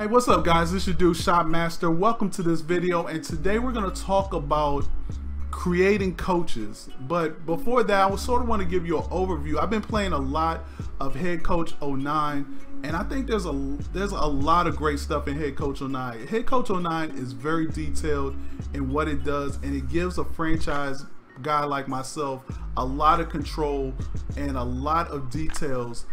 Hey, what's up guys? This is your dude Shopmaster. Welcome to this video, and today we're going to talk about creating coaches. But before that, I sort of want to give you an overview. I've been playing a lot of Head Coach 09, and I think there's a lot of great stuff in Head Coach 09. Head Coach 09 is very detailed in what it does, and it gives a franchise guy like myself a lot of control and a lot of details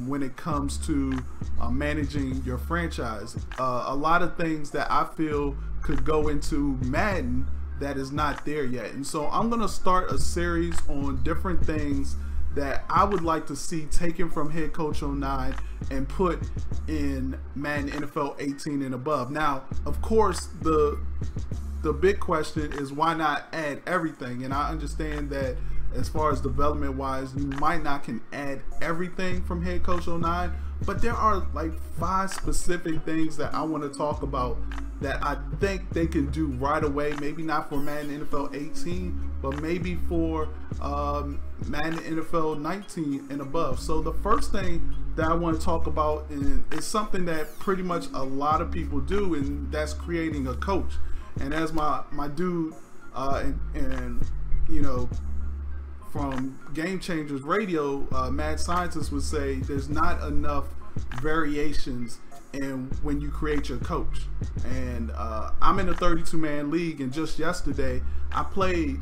when it comes to managing your franchise. A lot of things that I feel could go into Madden that is not there yet. And so I'm going to start a series on different things that I would like to see taken from Head Coach 09 and put in Madden NFL 18 and above. Now, of course, the big question is, why not add everything? And I understand that as far as development wise, you might not can add everything from Head Coach 09, but there are like 5 specific things that I want to talk about that I think they can do right away. Maybe not for Madden NFL 18, but maybe for Madden NFL 19 and above. So the first thing that I want to talk about is something that pretty much a lot of people do, and that's creating a coach. And as my dude and you know, from Game Changers Radio, mad scientists would say there's not enough variations in when you create your coach. And I'm in a 32-man league, and just yesterday I played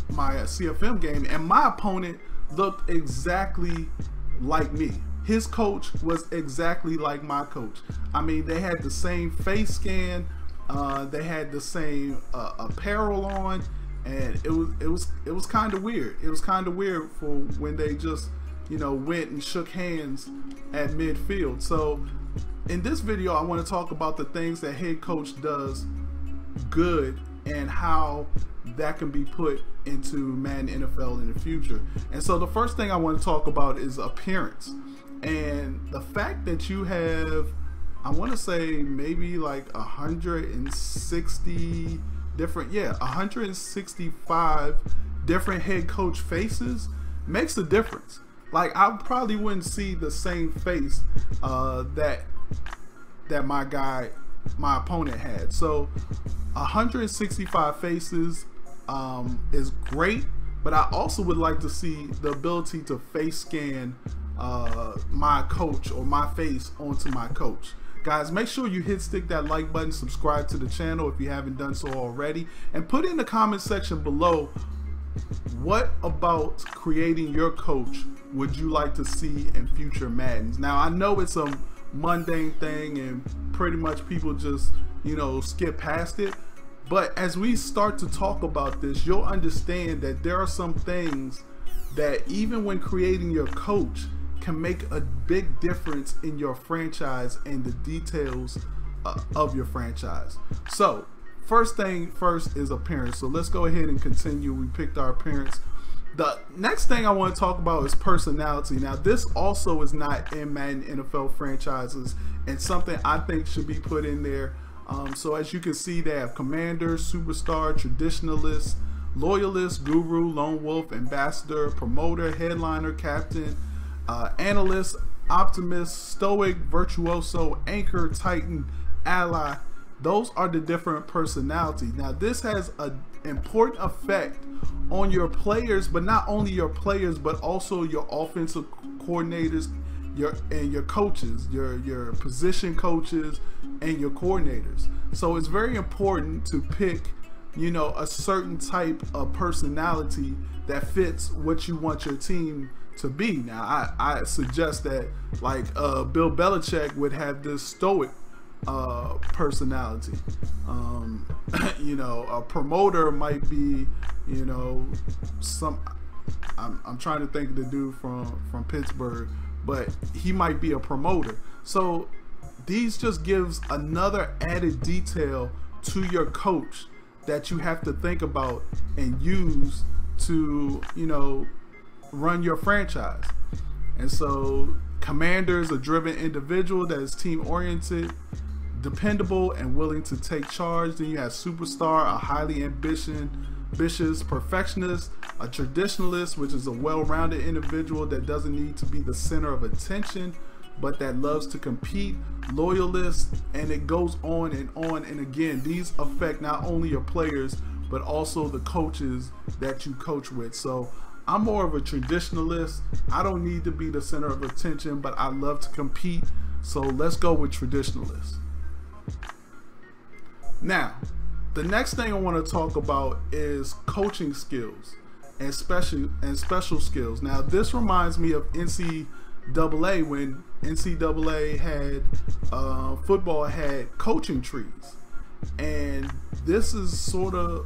my CFM game, and my opponent looked exactly like me. His coach was exactly like my coach. I mean, they had the same face scan, they had the same apparel on, and it was kind of weird. It was kind of weird for when they just, you know, went and shook hands at midfield. So in this video, I want to talk about the things that Head Coach does good and how that can be put into Madden NFL in the future. And so the first thing I want to talk about is appearance, and the fact that you have, I want to say maybe like 160 different, 165 different head coach faces makes a difference. Like, I probably wouldn't see the same face that my opponent had. So 165 faces is great, but I also would like to see the ability to face scan my coach or my face onto my coach. Guys, make sure you stick that like button, subscribe to the channel if you haven't done so already, and put in the comment section below, what about creating your coach would you like to see in future Maddens? Now, I know it's a mundane thing and pretty much people just, you know, skip past it, but as we start to talk about this, you'll understand that there are some things that even when creating your coach can make a big difference in your franchise and the details of your franchise. So first thing first is appearance. So let's go ahead and continue. We picked our appearance. The next thing I want to talk about is personality. Now, this also is not in Madden NFL franchises, and something I think should be put in there. So as you can see, they have commander, superstar, traditionalist, loyalist, guru, lone wolf, ambassador, promoter, headliner, captain, analyst, optimist, stoic, virtuoso, anchor, titan, ally. Those are the different personalities. Now, this has an important effect on your players, but not only your players, but also your offensive coordinators, your coaches, your position coaches, and your coordinators. So it's very important to pick, you know, a certain type of personality that fits what you want your team to be. Now, I suggest that, like, Bill Belichick would have this stoic personality. You know, a promoter might be, you know, I'm trying to think of the dude from Pittsburgh, but he might be a promoter. So these just gives another added detail to your coach that you have to think about and use to, you know, run your franchise. And so commander is a driven individual that is team oriented, dependable, and willing to take charge. Then you have superstar, a highly ambitious perfectionist, a traditionalist, which is a well-rounded individual that doesn't need to be the center of attention. but that loves to compete, loyalist, and it goes on and on. And again, these affect not only your players, but also the coaches that you coach with. So I'm more of a traditionalist. I don't need to be the center of attention, but I love to compete. So let's go with traditionalist. Now, the next thing I want to talk about is coaching skills and special skills. Now, this reminds me of NCAA, when NCAA had football had coaching trees, and this is sort of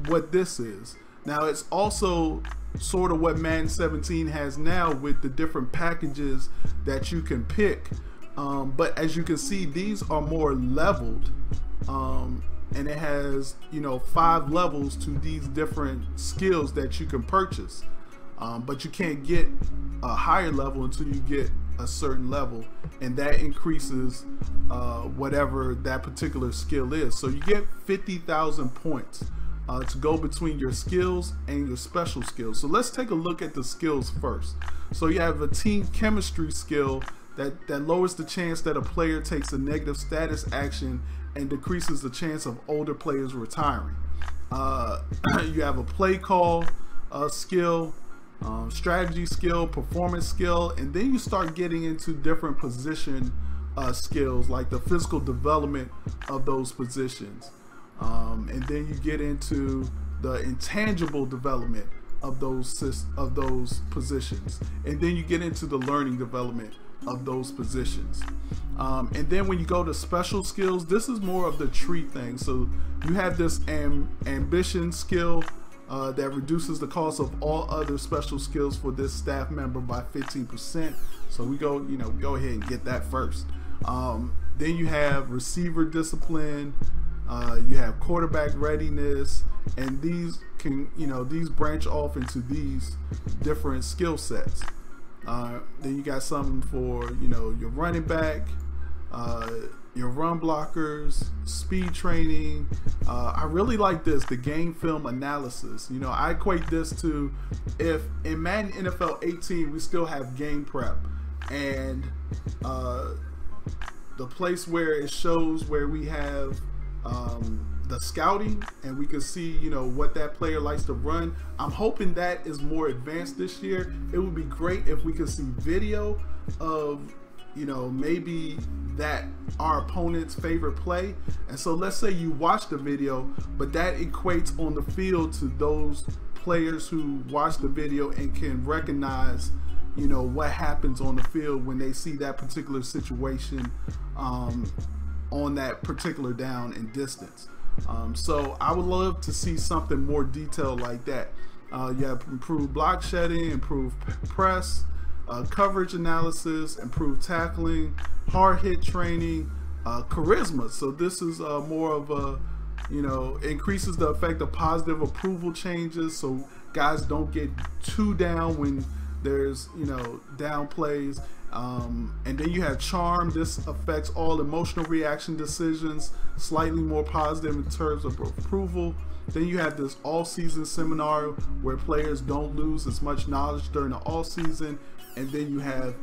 what this is. Now, it's also sort of what Madden 17 has now with the different packages that you can pick. But as you can see, these are more leveled, and it has, you know, 5 levels to these different skills that you can purchase. But you can't get a higher level until you get a certain level, and that increases whatever that particular skill is. So you get 50,000 points to go between your skills and your special skills. So let's take a look at the skills first. So you have a team chemistry skill that lowers the chance that a player takes a negative status action and decreases the chance of older players retiring. You have a play call skill, strategy skill, performance skill, and then you start getting into different position skills, like the physical development of those positions. And then you get into the intangible development of those positions, and then you get into the learning development of those positions. And then when you go to special skills, this is more of the tree thing. So you have this ambition skill that reduces the cost of all other special skills for this staff member by 15%. So we go ahead and get that first. Then you have receiver discipline. You have quarterback readiness, and these can, these branch off into these different skill sets. Then you got something for, your running back, your run blockers, speed training. I really like this, the game film analysis. I equate this to if in Madden NFL 18 we still have game prep, and the place where it shows where we have the scouting, and we can see what that player likes to run. I'm hoping that is more advanced this year. It would be great if we could see video of maybe that our opponent's favorite play. And so let's say you watch the video, but that equates on the field to those players who watch the video and can recognize what happens on the field when they see that particular situation on that particular down and distance. So I would love to see something more detailed like that. You have improved block shedding, improved press, coverage analysis, improved tackling, hard hit training, charisma. So this is more of a, increases the effect of positive approval changes, so guys don't get too down when there's down plays. And then you have charm. This affects all emotional reaction decisions, slightly more positive in terms of approval. Then you have this all-season seminar where players don't lose as much knowledge during the all-season. And then you have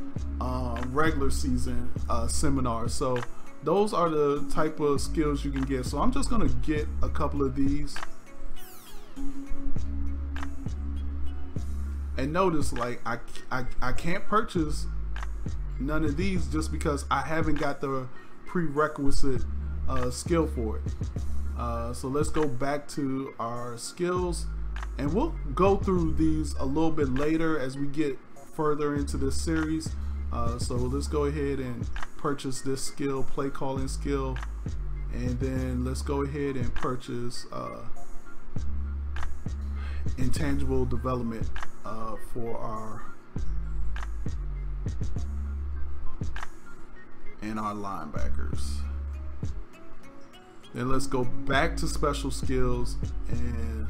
regular season seminars. So those are the type of skills you can get. So I'm just gonna get a couple of these. And notice, like, I can't purchase none of these just because I haven't got the prerequisite skill for it. So let's go back to our skills, and we'll go through these a little bit later as we get further into this series. So let's go ahead and purchase this skill, play calling skill, and then let's go ahead and purchase intangible development for our linebackers. Then let's go back to special skills and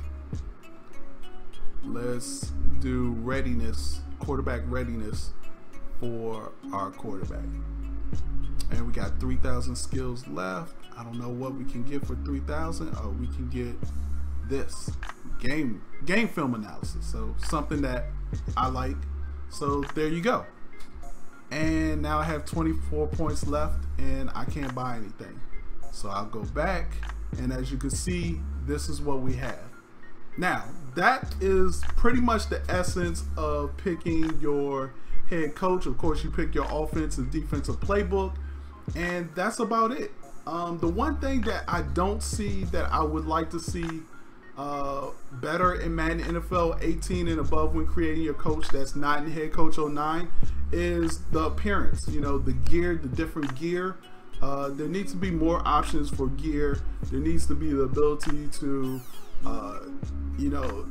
let's do readiness, quarterback readiness for our quarterback. And we got 3,000 skills left. I don't know what we can get for 3,000. Oh, we can get this game film analysis. So something that I like. So there you go. and now I have 24 points left and I can't buy anything. So I'll go back, and as you can see, this is what we have. Now, that is pretty much the essence of picking your head coach. Of course, you pick your offensive, defensive playbook, and that's about it. The one thing that I don't see that I would like to see better in Madden NFL 18 and above when creating your coach that's not in Head Coach 09 is the appearance. You know, the gear, the different gear. There needs to be more options for gear. There needs to be the ability to you know,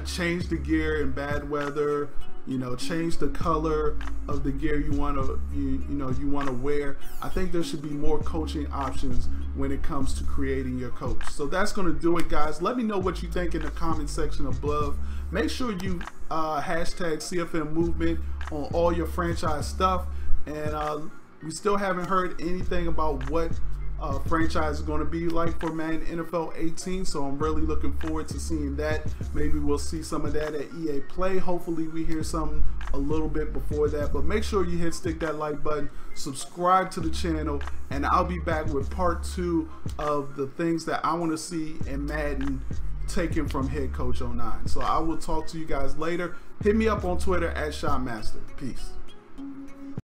change the gear in bad weather, you know, change the color of the gear you want to you want to wear. I think there should be more coaching options when it comes to creating your coach. So that's going to do it, guys. Let me know what you think in the comment section above. Make sure you hashtag CFM movement on all your franchise stuff, and we still haven't heard anything about what franchise is going to be like for Madden NFL 18, so I'm really looking forward to seeing that. Maybe we'll see some of that at EA Play. Hopefully we hear something a little bit before that, but make sure you stick that like button, subscribe to the channel, and I'll be back with part 2 of the things that I want to see in Madden taken from Head Coach 09. So I will talk to you guys later. Hit me up on Twitter at ShotMaster. Peace.